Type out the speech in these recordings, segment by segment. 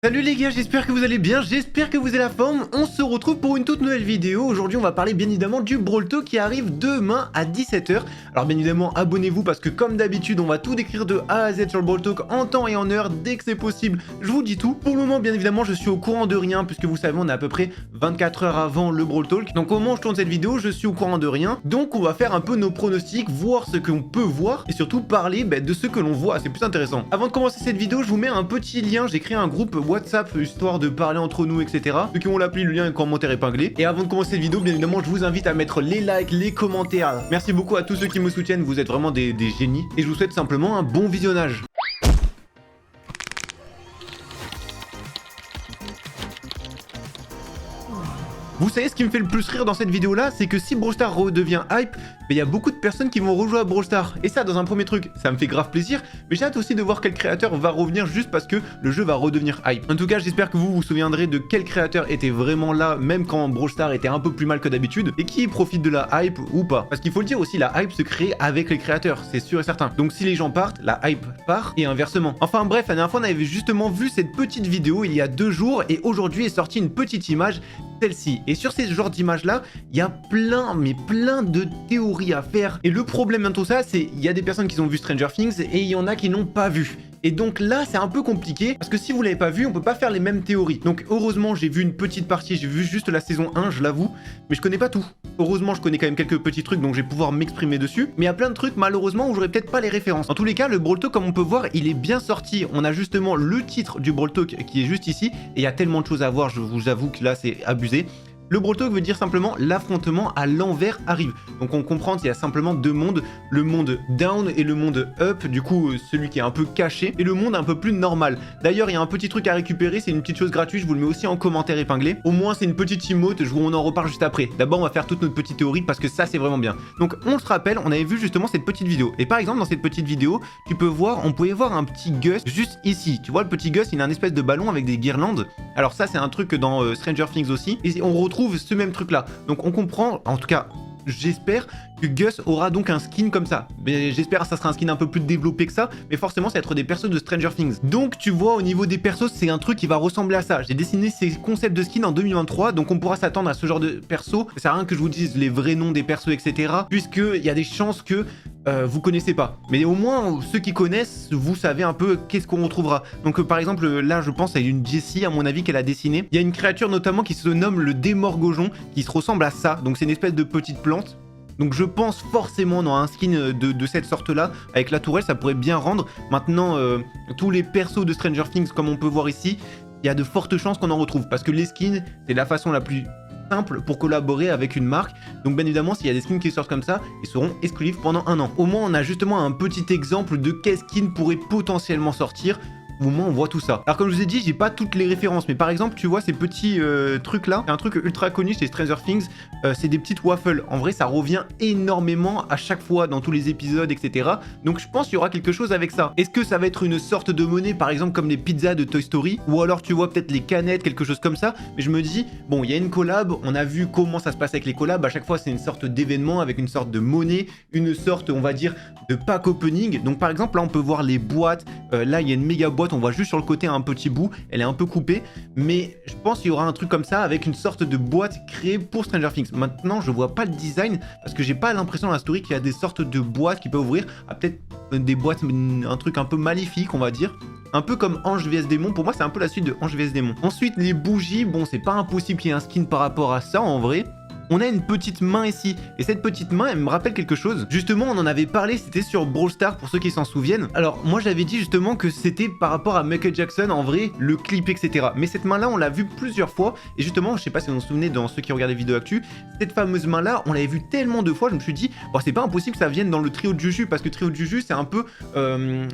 Salut les gars, j'espère que vous allez bien, j'espère que vous avez la forme. On se retrouve pour une toute nouvelle vidéo. Aujourd'hui on va parler bien évidemment du Brawl Talk qui arrive demain à 17 h. Alors bien évidemment abonnez-vous parce que comme d'habitude on va tout décrire de A à Z sur le Brawl Talk en temps et en heure dès que c'est possible. Je vous dis tout. Pour le moment bien évidemment je suis au courant de rien puisque vous savez on est à peu près 24 heures avant le Brawl Talk. Donc au moment où je tourne cette vidéo je suis au courant de rien. Donc on va faire un peu nos pronostics, voir ce qu'on peut voir et surtout parler de ce que l'on voit, c'est plus intéressant. Avant de commencer cette vidéo je vous mets un petit lien, j'ai créé un groupe WhatsApp histoire de parler entre nous etc. Ceux qui ont l'appli, le lien est en commentaire épinglé. Et avant de commencer cette vidéo bien évidemment je vous invite à mettre les likes, les commentaires. Merci beaucoup à tous ceux qui me soutiennent, vous êtes vraiment des génies. Et je vous souhaite simplement un bon visionnage. Vous savez ce qui me fait le plus rire dans cette vidéo là, c'est que si Brawl Stars redevient hype, il y a beaucoup de personnes qui vont rejouer à Brawl Stars. Et ça dans un premier truc, ça me fait grave plaisir, mais j'ai hâte aussi de voir quel créateur va revenir juste parce que le jeu va redevenir hype. En tout cas j'espère que vous vous souviendrez de quel créateur était vraiment là, même quand Brawl Stars était un peu plus mal que d'habitude, et qui profite de la hype ou pas. Parce qu'il faut le dire aussi, la hype se crée avec les créateurs, c'est sûr et certain. Donc si les gens partent, la hype part, et inversement. Enfin bref, la dernière fois on avait justement vu cette petite vidéo il y a 2 jours, et aujourd'hui est sortie une petite image, celle-ci. Et sur ces genres d'images là, il y a plein de théories à faire. Et le problème dans tout ça, c'est il y a des personnes qui ont vu Stranger Things et il y en a qui n'ont pas vu. Et donc là, c'est un peu compliqué parce que si vous l'avez pas vu, on peut pas faire les mêmes théories. Donc heureusement, j'ai vu une petite partie, j'ai vu juste la saison 1, je l'avoue, mais je connais pas tout. Heureusement, je connais quand même quelques petits trucs, donc je vais pouvoir m'exprimer dessus. Mais il y a plein de trucs, malheureusement, où j'aurais peut-être pas les références. En tous les cas, le Brawl Talk, comme on peut voir, il est bien sorti. On a justement le titre du Brawl Talk qui est juste ici. Et il y a tellement de choses à voir, je vous avoue que là, c'est abusé. Le Brawl Talk veut dire simplement l'affrontement à l'envers arrive. Donc on comprend qu'il y a simplement deux mondes, le monde down et le monde up, du coup celui qui est un peu caché, et le monde un peu plus normal. D'ailleurs il y a un petit truc à récupérer, c'est une petite chose gratuite, je vous le mets aussi en commentaire épinglé. Au moins c'est une petite emote, on en reparle juste après. D'abord on va faire toute notre petite théorie parce que ça c'est vraiment bien. Donc on se rappelle, on avait vu justement cette petite vidéo. Et par exemple dans cette petite vidéo, tu peux voir, on pouvait voir un petit Gus juste ici. Tu vois le petit Gus, il a un espèce de ballon avec des guirlandes. Alors ça c'est un truc dans Stranger Things aussi. Et on retrouve ce même truc là. Donc on comprend, en tout cas j'espère que Gus aura donc un skin comme ça. Mais j'espère que ça sera un skin un peu plus développé que ça, mais forcément ça va être des persos de Stranger Things. Donc tu vois au niveau des persos c'est un truc qui va ressembler à ça. J'ai dessiné ces concepts de skin en 2023, donc on pourra s'attendre à ce genre de perso. Ça sert à rien que je vous dise les vrais noms des persos etc. Puisqu'il y a des chances que vous connaissez pas. Mais au moins ceux qui connaissent, vous savez un peu qu'est-ce qu'on retrouvera. Donc par exemple là je pense à une Jessie à mon avis qu'elle a dessinée. Il y a une créature notamment qui se nomme le Démorgojon qui se ressemble à ça. Donc c'est une espèce de petite plante. Donc je pense forcément dans un skin de cette sorte-là, avec la tourelle, ça pourrait bien rendre. Maintenant, tous les persos de Stranger Things, comme on peut voir ici, il y a de fortes chances qu'on en retrouve. Parce que les skins, c'est la façon la plus simple pour collaborer avec une marque. Donc bien évidemment, s'il y a des skins qui sortent comme ça, ils seront exclusifs pendant 1 an. Au moins, on a justement un petit exemple de quel skin pourrait potentiellement sortir. Au moins on voit tout ça. Alors comme je vous ai dit, j'ai pas toutes les références, mais par exemple tu vois ces petits trucs là, c'est un truc ultra connu chez Stranger Things, c'est des petites waffles. En vrai ça revient énormément à chaque fois dans tous les épisodes etc. Donc je pense qu'il y aura quelque chose avec ça. Est-ce que ça va être une sorte de monnaie par exemple comme les pizzas de Toy Story, ou alors tu vois peut-être les canettes, quelque chose comme ça. Mais je me dis, bon il y a une collab, on a vu comment ça se passe avec les collabs, à chaque fois c'est une sorte d'événement avec une sorte de monnaie, une sorte on va dire de pack opening. Donc par exemple là on peut voir les boîtes, là il y a une méga boîte, on voit juste sur le côté un petit bout, elle est un peu coupée, mais je pense qu'il y aura un truc comme ça avec une sorte de boîte créée pour Stranger Things. Maintenant je vois pas le design parce que j'ai pas l'impression dans la story qu'il y a des sortes de boîtes qui peuvent ouvrir, peut-être des boîtes, un truc un peu maléfique on va dire. Un peu comme Ange vs Démon, pour moi c'est un peu la suite de Ange vs Démon. Ensuite les bougies, bon c'est pas impossible qu'il y ait un skin par rapport à ça en vrai. On a une petite main ici, et cette petite main, elle me rappelle quelque chose. Justement, on en avait parlé, c'était sur Brawl Stars, pour ceux qui s'en souviennent. Alors, moi, j'avais dit justement que c'était par rapport à Michael Jackson, en vrai, le clip, etc. Mais cette main-là, on l'a vue plusieurs fois, et justement, je sais pas si vous vous souvenez dans ceux qui regardent les vidéos actu, cette fameuse main-là, on l'avait vue tellement de fois, je me suis dit, bon, c'est pas impossible que ça vienne dans le trio de Juju, parce que trio de Juju, c'est un peu,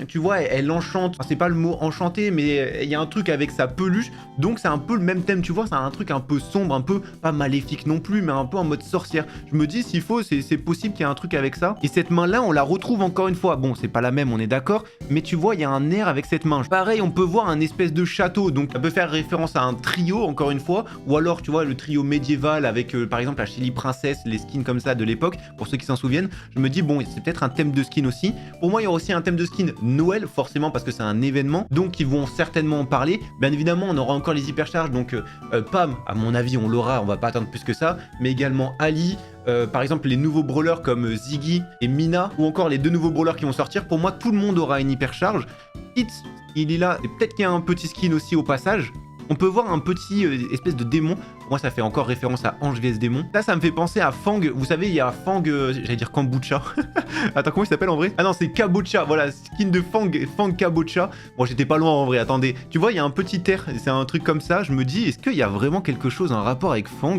tu vois, elle enchante. Enfin, c'est pas le mot enchanté, mais il y a un truc avec sa peluche, donc c'est un peu le même thème, tu vois, c'est un truc un peu sombre, un peu, pas maléfique non plus, mais un un peu en mode sorcière. Je me dis, s'il faut, c'est possible qu'il y ait un truc avec ça. Et cette main-là, on la retrouve encore une fois. Bon, c'est pas la même, on est d'accord, mais tu vois, il y a un air avec cette main. Pareil, on peut voir un espèce de château, donc ça peut faire référence à un trio, encore une fois, ou alors, tu vois, le trio médiéval avec, par exemple, la Shelly Princess, les skins comme ça de l'époque, pour ceux qui s'en souviennent. Je me dis, bon, c'est peut-être un thème de skin aussi. Pour moi, il y aura aussi un thème de skin Noël, forcément, parce que c'est un événement, donc ils vont certainement en parler. Bien évidemment, on aura encore les hypercharges, donc Pam, à mon avis, on l'aura, on va pas attendre plus que ça, mais également Ali, par exemple les nouveaux brawlers comme Ziggy et Mina, ou encore les deux nouveaux brawlers qui vont sortir. Pour moi, tout le monde aura une hypercharge. Hit, il est là, et peut-être qu'il y a un petit skin aussi au passage. On peut voir un petit espèce de démon. Pour moi, ça fait encore référence à Ange vs Démon. Ça me fait penser à Fang. Vous savez, il y a Fang, j'allais dire Kombucha. Attends, comment il s'appelle en vrai? Ah non, c'est Kabocha. Voilà, skin de Fang, Fang Kabocha. Bon, j'étais pas loin en vrai, attendez. Tu vois, il y a un petit air, c'est un truc comme ça. Je me dis, est-ce qu'il y a vraiment quelque chose, un rapport avec Fang?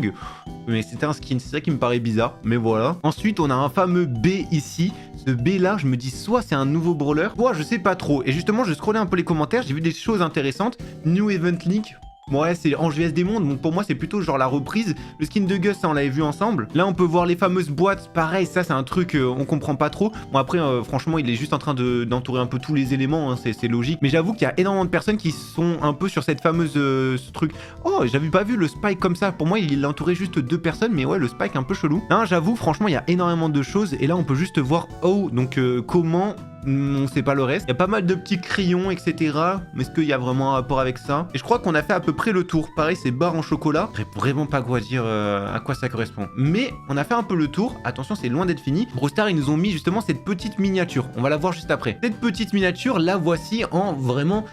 Mais c'était un skin, c'est ça qui me paraît bizarre. Mais voilà. Ensuite, on a un fameux B ici. Ce B là, je me dis, soit c'est un nouveau brawler, soit je sais pas trop. Et justement, je scrollais un peu les commentaires, j'ai vu des choses intéressantes. New Event Link. Ouais, c'est Ange vs Démon, donc pour moi c'est plutôt genre la reprise. Le skin de Gus, ça on l'avait vu ensemble. Là on peut voir les fameuses boîtes, pareil, ça c'est un truc on comprend pas trop. Bon après franchement il est juste en train d'entourer un peu tous les éléments, hein, c'est logique. Mais j'avoue qu'il y a énormément de personnes qui sont un peu sur cette fameuse ce truc. Oh, j'avais pas vu le Spike comme ça, pour moi il entourait juste 2 personnes, mais ouais le Spike un peu chelou. Hein, j'avoue franchement il y a énormément de choses, et là on peut juste voir donc comment... On sait pas le reste. Il y a pas mal de petits crayons, etc. Mais est-ce qu'il y a vraiment un rapport avec ça? Et je crois qu'on a fait à peu près le tour. Pareil, c'est barre en chocolat. Je sais vraiment pas quoi dire à quoi ça correspond. Mais on a fait un peu le tour. Attention, c'est loin d'être fini. Brawl Stars, ils nous ont mis justement cette petite miniature. On va la voir juste après. Cette petite miniature, la voici en vraiment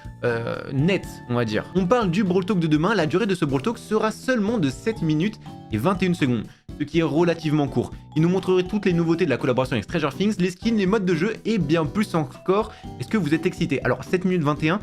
net, on va dire. On parle du Brawl Talk de demain. La durée de ce Brawl Talk sera seulement de 7 minutes et 21 secondes. Ce qui est relativement court. Il nous montrerait toutes les nouveautés de la collaboration avec Stranger Things, les skins, les modes de jeu et bien plus encore. Est-ce que vous êtes excité? Alors 7 minutes 21,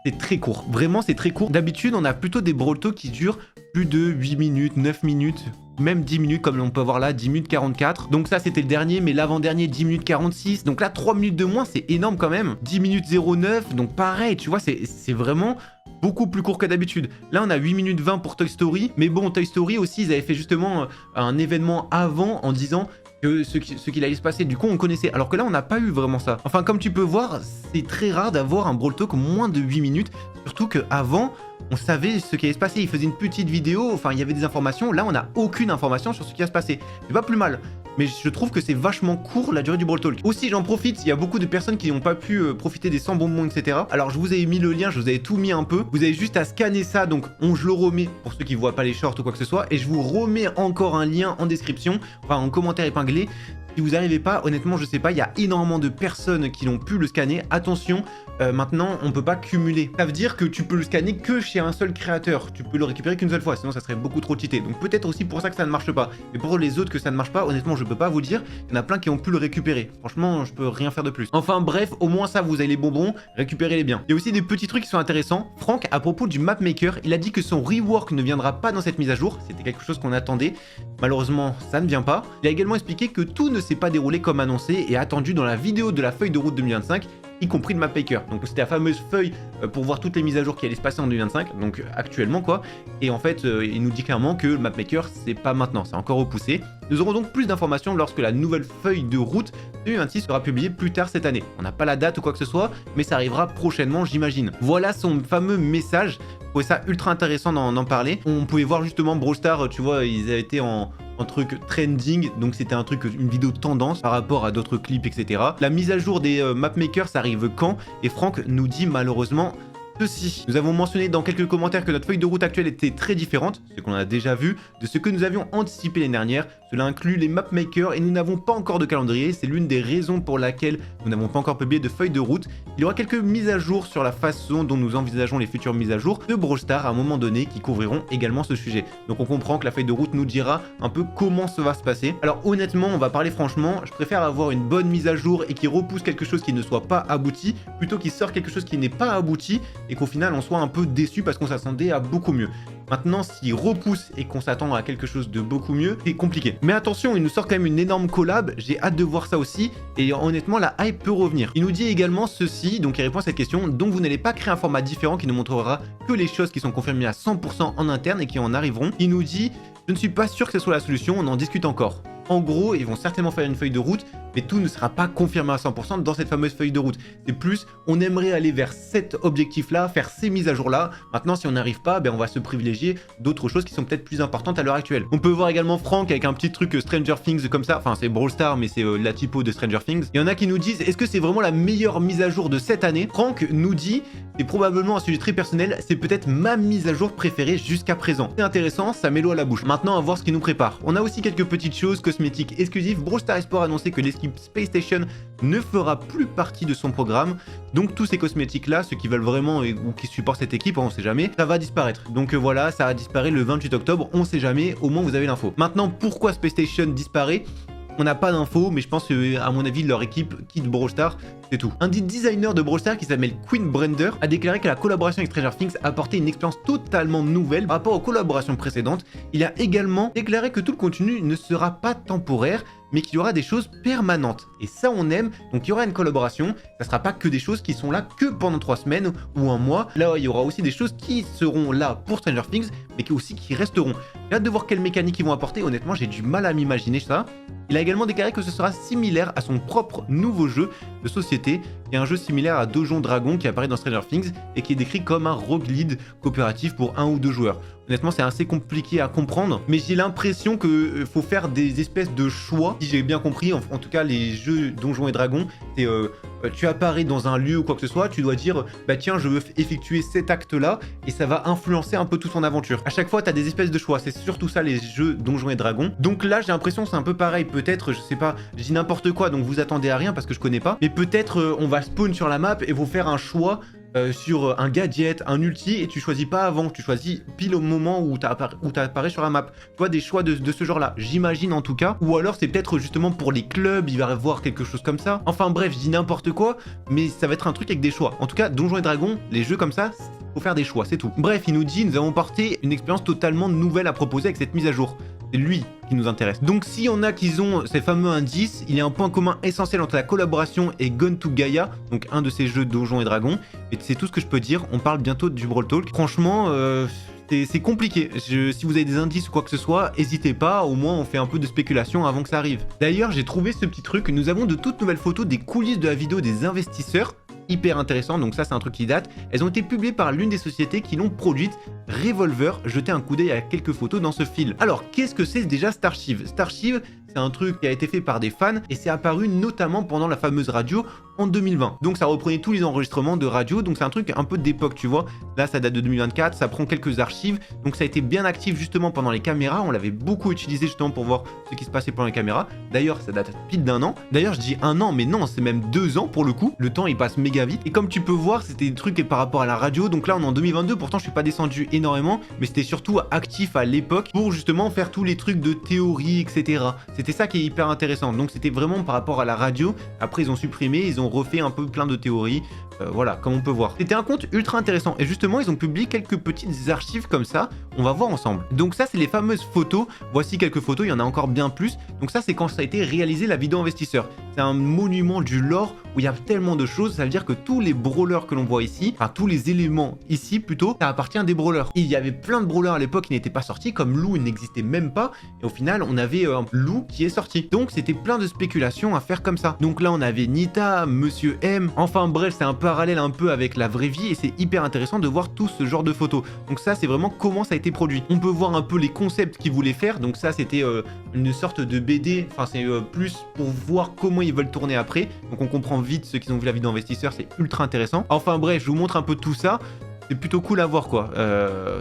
c'est très court. Vraiment, c'est très court. D'habitude, on a plutôt des Brawl Talk qui durent plus de 8 minutes, 9 minutes, même 10 minutes comme on peut voir là, 10 minutes 44. Donc ça, c'était le dernier, mais l'avant-dernier, 10 minutes 46. Donc là, 3 minutes de moins, c'est énorme quand même. 10 minutes 09, donc pareil, tu vois, c'est vraiment... beaucoup plus court que d'habitude. Là, on a 8 minutes 20 pour Toy Story. Mais bon, Toy Story aussi, ils avaient fait justement un événement avant en disant que ce qu'il allait se passer. Du coup, on connaissait. Alors que là, on n'a pas eu vraiment ça. Enfin, comme tu peux voir, c'est très rare d'avoir un Brawl Talk moins de 8 minutes. Surtout qu'avant, on savait ce qui allait se passer. Il faisait une petite vidéo. Enfin, il y avait des informations. Là, on n'a aucune information sur ce qui va se passer. C'est pas plus mal. Mais je trouve que c'est vachement court la durée du Brawl Talk. Aussi, j'en profite, il y a beaucoup de personnes qui n'ont pas pu profiter des 100 bonbons, etc. Alors, je vous avais mis le lien, je vous avais tout mis un peu. Vous avez juste à scanner ça, donc je le remets pour ceux qui ne voient pas les shorts ou quoi que ce soit. Et je vous remets encore un lien en description, enfin en commentaire épinglé. Si vous n'arrivez pas, honnêtement, je sais pas, il y a énormément de personnes qui n'ont pu le scanner. Attention, maintenant, on peut pas cumuler. Ça veut dire que tu peux le scanner que chez un seul créateur. Tu peux le récupérer qu'une seule fois, sinon ça serait beaucoup trop cheaté. Donc peut-être aussi pour ça que ça ne marche pas. Mais pour les autres que ça ne marche pas, honnêtement, je peux pas vous dire. Il y en a plein qui ont pu le récupérer. Franchement, je peux rien faire de plus. Enfin bref, au moins ça, vous avez les bonbons, récupérez-les bien. Il y a aussi des petits trucs qui sont intéressants. Franck, à propos du mapmaker, il a dit que son rework ne viendra pas dans cette mise à jour. C'était quelque chose qu'on attendait. Malheureusement, ça ne vient pas. Il a également expliqué que tout ne s'est pas déroulé comme annoncé et attendu dans la vidéo de la feuille de route 2025, y compris le mapmaker. Donc c'était la fameuse feuille pour voir toutes les mises à jour qui allaient se passer en 2025, donc actuellement quoi. Et en fait, il nous dit clairement que le mapmaker, c'est pas maintenant, c'est encore repoussé. Nous aurons donc plus d'informations lorsque la nouvelle feuille de route 2026 sera publiée plus tard cette année. On n'a pas la date ou quoi que ce soit, mais ça arrivera prochainement, j'imagine. Voilà son fameux message. Je trouvais ça ultra intéressant d'en parler. On pouvait voir justement Brawl Stars, tu vois, ils avaient été en truc trending, donc c'était un truc, une vidéo tendance par rapport à d'autres clips, etc. La mise à jour des mapmakers, ça arrive quand? Et Franck nous dit malheureusement ceci. Nous avons mentionné dans quelques commentaires que notre feuille de route actuelle était très différente, ce qu'on a déjà vu, de ce que nous avions anticipé l'année dernière. Cela inclut les mapmakers et nous n'avons pas encore de calendrier. C'est l'une des raisons pour laquelle nous n'avons pas encore publié de feuille de route. Il y aura quelques mises à jour sur la façon dont nous envisageons les futures mises à jour de Brawl Stars à un moment donné qui couvriront également ce sujet. Donc on comprend que la feuille de route nous dira un peu comment ça va se passer. Alors honnêtement, on va parler franchement, je préfère avoir une bonne mise à jour et qui repousse quelque chose qui ne soit pas abouti, plutôt qu'il sort quelque chose qui n'est pas abouti et qu'au final on soit un peu déçu parce qu'on s'attendait à beaucoup mieux. Maintenant, s'il repousse et qu'on s'attend à quelque chose de beaucoup mieux, c'est compliqué. Mais attention, il nous sort quand même une énorme collab, j'ai hâte de voir ça aussi, et honnêtement, la hype peut revenir. Il nous dit également ceci, donc il répond à cette question, donc vous n'allez pas créer un format différent qui ne montrera que les choses qui sont confirmées à 100% en interne et qui en arriveront. Il nous dit Je ne suis pas sûr que ce soit la solution, on en discute encore. En gros, ils vont certainement faire une feuille de route, mais tout ne sera pas confirmé à 100% dans cette fameuse feuille de route. C'est plus, on aimerait aller vers cet objectif-là, faire ces mises à jour-là. Maintenant, si on n'arrive pas, ben, on va se privilégier d'autres choses qui sont peut-être plus importantes à l'heure actuelle. On peut voir également Franck avec un petit truc Stranger Things comme ça. Enfin, c'est Brawl Stars, mais c'est la typo de Stranger Things. Il y en a qui nous disent, est-ce que c'est vraiment la meilleure mise à jour de cette année? Franck nous dit, c'est probablement un sujet très personnel, c'est peut-être ma mise à jour préférée jusqu'à présent. C'est intéressant, ça met l'eau à la bouche. Maintenant, à voir ce qui nous prépare. On a aussi quelques petites choses cosmétiques exclusives. Brawl Stars Esport a annoncé que l'équipe Space Station ne fera plus partie de son programme. Donc tous ces cosmétiques là, ceux qui veulent vraiment ou qui supportent cette équipe, on sait jamais, ça va disparaître. Donc voilà, ça va disparaître le 28 octobre, on sait jamais, au moins vous avez l'info. Maintenant, pourquoi Space Station disparaît? On n'a pas d'infos, mais je pense que, à mon avis, leur équipe quitte Brawl Stars, c'est tout. Un designer de Brawl Stars qui s'appelle Queen Brender a déclaré que la collaboration avec Stranger Things a apporté une expérience totalement nouvelle par rapport aux collaborations précédentes. Il a également déclaré que tout le contenu ne sera pas temporaire, mais qu'il y aura des choses permanentes. Et ça, on aime. Donc, il y aura une collaboration. Ça sera pas que des choses qui sont là que pendant 3 semaines ou un mois. Là, il y aura aussi des choses qui seront là pour Stranger Things, mais qui resteront. J'ai hâte de voir quelles mécaniques ils vont apporter. Honnêtement, j'ai du mal à m'imaginer ça. Il a également déclaré que ce sera similaire à son propre nouveau jeu de société, qui est un jeu similaire à Donjon Dragon qui apparaît dans Stranger Things et qui est décrit comme un roguelite coopératif pour 1 ou 2 joueurs. Honnêtement, c'est assez compliqué à comprendre, mais j'ai l'impression qu'il faut faire des espèces de choix. Si j'ai bien compris, en tout cas, les jeux Donjons et Dragons, c'est tu apparais dans un lieu ou quoi que ce soit, tu dois dire, bah tiens, je veux effectuer cet acte-là, et ça va influencer un peu toute ton aventure. À chaque fois, tu as des espèces de choix. C'est surtout ça, les jeux Donjons et Dragons. Donc là, j'ai l'impression que c'est un peu pareil. Peut-être, je sais pas, je dis n'importe quoi, donc vous attendez à rien parce que je connais pas. Mais peut-être, on va spawn sur la map et vous faire un choix sur un gadget, un ulti, et tu choisis pas avant, tu choisis pile au moment où t'apparais sur la map. Tu vois, des choix de ce genre-là, j'imagine en tout cas. Ou alors c'est peut-être justement pour les clubs, il va y avoir quelque chose comme ça. Enfin bref, je dis n'importe quoi, mais ça va être un truc avec des choix. En tout cas, Donjons et Dragons, les jeux comme ça, faut faire des choix, c'est tout. Bref, il nous dit, nous avons porté une expérience totalement nouvelle à proposer avec cette mise à jour. C'est lui qui nous intéresse. Donc s'il y en a qui ont ces fameux indices, il y a un point commun essentiel entre la collaboration et Gone to Gaia, donc un de ces jeux Donjons et Dragons. Et c'est tout ce que je peux dire, on parle bientôt du Brawl Talk. Franchement, c'est compliqué. Si vous avez des indices ou quoi que ce soit, n'hésitez pas, au moins on fait un peu de spéculation avant que ça arrive. D'ailleurs, j'ai trouvé ce petit truc, nous avons de toutes nouvelles photos des coulisses de la vidéo des investisseurs, hyper intéressant, donc ça c'est un truc qui date. Elles ont été publiées par l'une des sociétés qui l'ont produite, Revolver. Jetez un coup d'œil à quelques photos dans ce fil. Alors, qu'est-ce que c'est déjà Starshiv? Starshiv, c'est un truc qui a été fait par des fans et c'est apparu notamment pendant la fameuse radio en 2020. Donc ça reprenait tous les enregistrements de radio, donc c'est un truc un peu d'époque, tu vois. Là, ça date de 2024, ça prend quelques archives, donc ça a été bien actif justement pendant les caméras. On l'avait beaucoup utilisé justement pour voir ce qui se passait pendant les caméras. D'ailleurs, ça date pile d'1 an. D'ailleurs, je dis 1 an, mais non, c'est même 2 ans pour le coup. Le temps, il passe méga vite. Et comme tu peux voir, c'était des trucs par rapport à la radio. Donc là, on est en 2022, pourtant, je suis pas descendu énormément, mais c'était surtout actif à l'époque pour justement faire tous les trucs de théorie, etc. C'était ça qui est hyper intéressant. Donc c'était vraiment par rapport à la radio. Après, ils ont supprimé, ils ont refait un peu plein de théories. Voilà, comme on peut voir. C'était un compte ultra intéressant. Et justement, ils ont publié quelques petites archives comme ça. On va voir ensemble. Donc ça, c'est les fameuses photos. Voici quelques photos, il y en a encore bien plus. Donc ça, c'est quand ça a été réalisé la vidéo investisseur. C'est un monument du lore où il y a tellement de choses. Ça veut dire que tous les brawlers que l'on voit ici, enfin tous les éléments ici plutôt, ça appartient à des brawlers. Il y avait plein de brawlers à l'époque qui n'étaient pas sortis, comme Lou, il n'existait même pas. Et au final, on avait un Lou qui est sorti. Donc c'était plein de spéculations à faire comme ça. Donc là, on avait Nita, Monsieur M. Enfin bref, c'est un parallèle un peu avec la vraie vie et c'est hyper intéressant de voir tout ce genre de photos. Donc ça, c'est vraiment comment ça a été produit. On peut voir un peu les concepts qu'ils voulaient faire. Donc ça, c'était une sorte de BD. Enfin, c'est plus pour voir comment ils veulent tourner après. Donc on comprend vite ceux qui ont vu la vidéo investisseur, c'est ultra intéressant. Enfin bref, je vous montre un peu tout ça. C'est plutôt cool à voir quoi.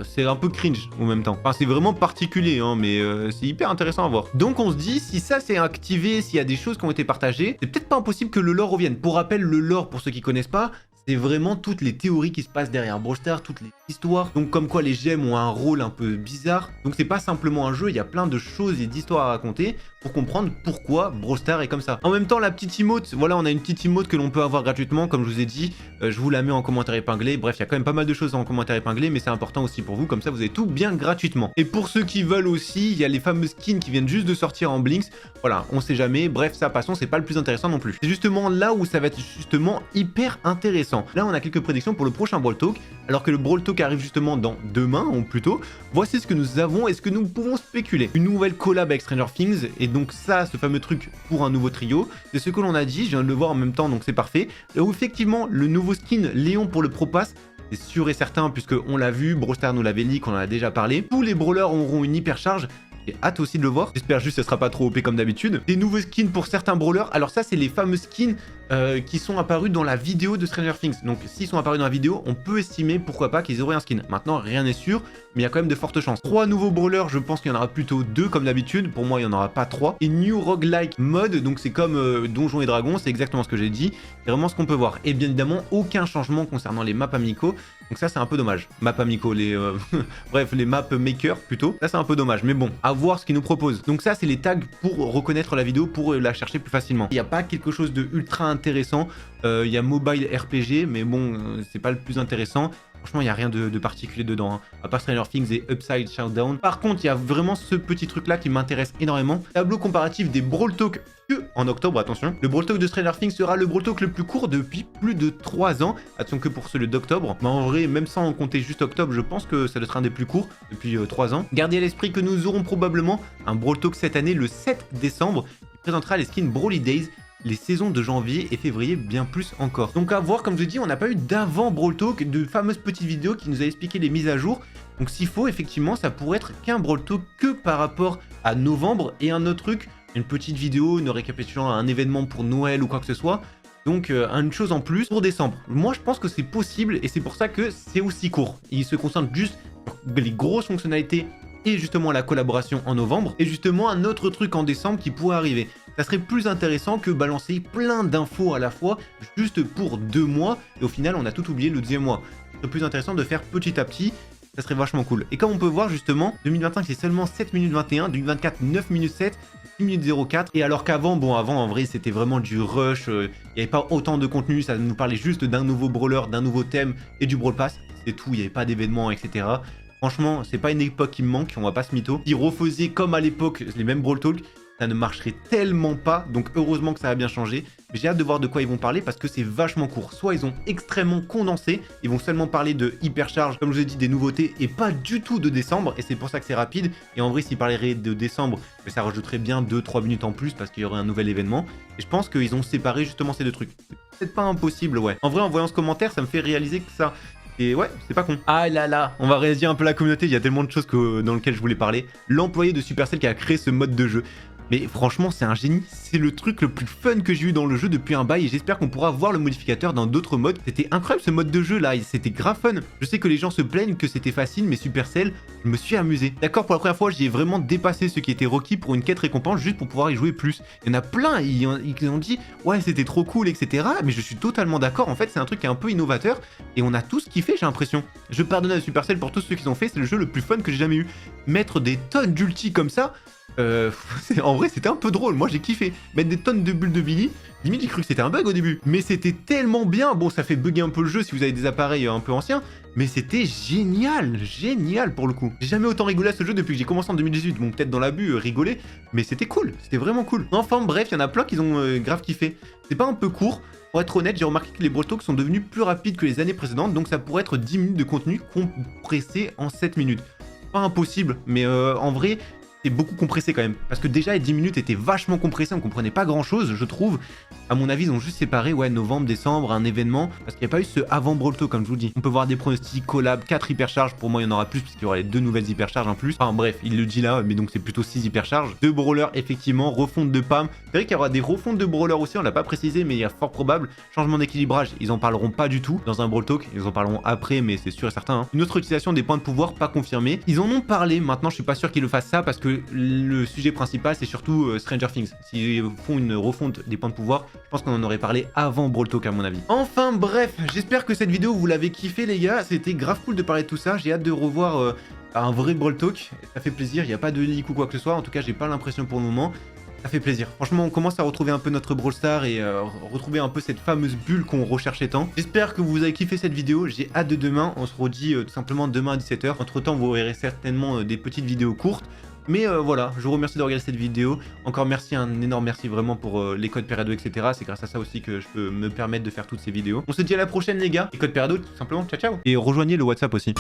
C'est un peu cringe en même temps. Enfin, c'est vraiment particulier, hein, mais c'est hyper intéressant à voir. Donc on se dit, si ça c'est activé, s'il y a des choses qui ont été partagées, c'est peut-être pas impossible que le lore revienne. Pour rappel, le lore, pour ceux qui connaissent pas, c'est vraiment toutes les théories qui se passent derrière Brawl Stars, toutes les histoires. Donc comme quoi les gemmes ont un rôle un peu bizarre. Donc c'est pas simplement un jeu, il y a plein de choses et d'histoires à raconter pour comprendre pourquoi Brawl Stars est comme ça. En même temps, la petite emote, voilà, on a une petite emote que l'on peut avoir gratuitement, comme je vous ai dit. Je vous la mets en commentaire épinglé. Bref, il y a quand même pas mal de choses en commentaire épinglé, mais c'est important aussi pour vous, comme ça vous avez tout bien gratuitement. Et pour ceux qui veulent aussi, il y a les fameux skins qui viennent juste de sortir en Blinks. Voilà, on sait jamais. Bref, ça, passons, c'est pas le plus intéressant non plus. C'est justement là où ça va être justement hyper intéressant. Là, on a quelques prédictions pour le prochain Brawl Talk. alors que le Brawl Talk arrive justement dans demain, ou plutôt, voici ce que nous avons et ce que nous pouvons spéculer. Une nouvelle collab avec Stranger Things, et donc ça, ce fameux truc pour un nouveau trio, c'est ce que l'on a dit, je viens de le voir en même temps, donc c'est parfait. Où effectivement, le nouveau skin Léon pour le Pro Pass, c'est sûr et certain, puisque on l'a vu, Brawl Stars nous l'avait leak, on en a déjà parlé. Tous les brawlers auront une hypercharge. J'ai hâte aussi de le voir. J'espère juste que ce sera pas trop OP comme d'habitude. Des nouveaux skins pour certains brawlers. Alors ça, c'est les fameux skins qui sont apparus dans la vidéo de Stranger Things. Donc s'ils sont apparus dans la vidéo, on peut estimer pourquoi pas qu'ils auraient un skin. Maintenant, rien n'est sûr, mais il y a quand même de fortes chances. 3 nouveaux brawlers, je pense qu'il y en aura plutôt 2 comme d'habitude. Pour moi, il n'y en aura pas 3. Et New Roguelike Mode, donc c'est comme Donjons et Dragons, c'est exactement ce que j'ai dit. C'est vraiment ce qu'on peut voir. Et bien évidemment, aucun changement concernant les maps amicaux. Donc ça, c'est un peu dommage. Maps amicaux, les... bref, les maps makers plutôt. Ça, c'est un peu dommage. Mais bon, à voir ce qu'ils nous proposent. Donc ça, c'est les tags pour reconnaître la vidéo, pour la chercher plus facilement. Il n'y a pas quelque chose de ultra intéressant. Il y a Mobile RPG, mais bon, c'est pas le plus intéressant. Franchement, il n'y a rien de particulier dedans, hein, à part Stranger Things et Upside Showdown. Par contre, il y a vraiment ce petit truc-là qui m'intéresse énormément. Tableau comparatif des Brawl Talk que en octobre, attention. Le Brawl Talk de Stranger Things sera le Brawl Talk le plus court depuis plus de 3 ans. Attention que pour celui d'octobre. Mais en vrai, même sans compter juste octobre, je pense que ça doit être un des plus courts depuis 3 ans. Gardez à l'esprit que nous aurons probablement un Brawl Talk cette année, le 7 décembre, qui présentera les skins Brawly Days, les saisons de janvier et février bien plus encore. Donc à voir, comme je dis, on n'a pas eu d'avant Brawl Talk, de fameuses petites vidéos qui nous a expliqué les mises à jour. Donc s'il faut, effectivement, ça pourrait être qu'un Brawl Talk que par rapport à novembre et un autre truc, une petite vidéo, une récapitulant un événement pour Noël ou quoi que ce soit. Donc une chose en plus pour décembre. Moi je pense que c'est possible et c'est pour ça que c'est aussi court. Il se concentre juste sur les grosses fonctionnalités et justement la collaboration en novembre, et justement un autre truc en décembre qui pourrait arriver. Ça serait plus intéressant que balancer plein d'infos à la fois, juste pour 2 mois, et au final on a tout oublié le deuxième mois. Ça serait plus intéressant de faire petit à petit, ça serait vachement cool. Et comme on peut voir justement, 2025 c'est seulement 7 minutes 21, 2024 9 minutes 7, 6 minutes 04, et alors qu'avant, bon avant en vrai c'était vraiment du rush, il n'y avait pas autant de contenu, ça nous parlait juste d'un nouveau brawler, d'un nouveau thème et du Brawl Pass, c'est tout, il n'y avait pas d'événements, etc. Franchement, c'est pas une époque qui me manque, on va pas se mytho. Ils refaisaient comme à l'époque les mêmes Brawl Talk, ça ne marcherait tellement pas, donc heureusement que ça a bien changé. J'ai hâte de voir de quoi ils vont parler parce que c'est vachement court. Soit ils ont extrêmement condensé, ils vont seulement parler de hypercharge, comme je vous ai dit, des nouveautés, et pas du tout de décembre, et c'est pour ça que c'est rapide. Et en vrai, s'ils parleraient de décembre, ça rajouterait bien 2-3 minutes en plus parce qu'il y aurait un nouvel événement. Et je pense qu'ils ont séparé justement ces deux trucs. C'est peut-être pas impossible, ouais. En vrai, en voyant ce commentaire, ça me fait réaliser que ça... Et ouais, c'est pas con. Ah là là, on va réagir un peu la communauté, il y a tellement de choses dans lesquelles je voulais parler. L'employé de Supercell qui a créé ce mode de jeu. Mais franchement, c'est un génie. C'est le truc le plus fun que j'ai eu dans le jeu depuis un bail et j'espère qu'on pourra voir le modificateur dans d'autres modes. C'était incroyable ce mode de jeu là, c'était grave fun. Je sais que les gens se plaignent que c'était facile, mais Supercell, je me suis amusé. D'accord, pour la première fois, j'ai vraiment dépassé ce qui était requis pour une quête récompense juste pour pouvoir y jouer plus. Il y en a plein, ils ont dit ouais, c'était trop cool, etc. Mais je suis totalement d'accord. En fait, c'est un truc qui est un peu innovateur et on a tous kiffé, j'ai l'impression. Je pardonne à Supercell pour tous ceux qui ont fait, c'est le jeu le plus fun que j'ai jamais eu. Mettre des tonnes d'ulti comme ça. En vrai c'était un peu drôle, moi j'ai kiffé. Mettre des tonnes de bulles de Billy, limite j'ai cru que c'était un bug au début. Mais c'était tellement bien, bon ça fait bugger un peu le jeu si vous avez des appareils un peu anciens. Mais c'était génial, génial pour le coup. J'ai jamais autant rigolé à ce jeu depuis que j'ai commencé en 2018. Bon peut-être dans l'abus, rigoler, mais c'était cool, c'était vraiment cool. Enfin bref, il y en a plein qui ont grave kiffé. C'est pas un peu court. Pour être honnête, j'ai remarqué que les Brawl Talk sont devenus plus rapides que les années précédentes. Donc ça pourrait être 10 minutes de contenu compressé en 7 minutes. Pas impossible, mais en vrai... c'est beaucoup compressé quand même. Parce que déjà les 10 minutes étaient vachement compressées, on comprenait pas grand chose, je trouve. À mon avis, ils ont juste séparé, ouais, novembre, décembre, un événement. Parce qu'il n'y a pas eu ce avant Brawl Talk, comme je vous dis. On peut voir des pronostics, collab, 4 hypercharges. Pour moi, il y en aura plus, puisqu'il y aura les 2 nouvelles hypercharges en plus. Enfin bref, il le dit là, mais donc c'est plutôt 6 hypercharges. 2 brawlers, effectivement, refonte de Pam. C'est vrai qu'il y aura des refontes de brawlers aussi, on l'a pas précisé, mais il y a fort probable. Changement d'équilibrage, ils en parleront pas du tout dans un Brawl Talk. Ils en parleront après, mais c'est sûr et certain. Hein. Une autre utilisation des points de pouvoir pas confirmée. Ils en ont parlé, maintenant je suis pas sûr qu'ils le fassent ça, parce que le sujet principal c'est surtout Stranger Things. S'ils font une refonte des points de pouvoir, je pense qu'on en aurait parlé avant Brawl Talk à mon avis. Enfin bref, j'espère que cette vidéo vous l'avez kiffé les gars, c'était grave cool de parler de tout ça, j'ai hâte de revoir un vrai Brawl Talk, ça fait plaisir, il n'y a pas de leak ou quoi que ce soit, en tout cas j'ai pas l'impression pour le moment. Ça fait plaisir. Franchement, on commence à retrouver un peu notre Brawl Stars et retrouver un peu cette fameuse bulle qu'on recherchait tant. J'espère que vous avez kiffé cette vidéo. J'ai hâte de demain. On se redit tout simplement demain à 17 h. Entre temps, vous verrez certainement des petites vidéos courtes. Mais voilà, je vous remercie de regarder cette vidéo. Encore merci, un énorme merci vraiment pour les codes Perado, etc. C'est grâce à ça aussi que je peux me permettre de faire toutes ces vidéos. On se dit à la prochaine les gars. Les codes Perado tout simplement, ciao ciao. Et rejoignez le WhatsApp aussi.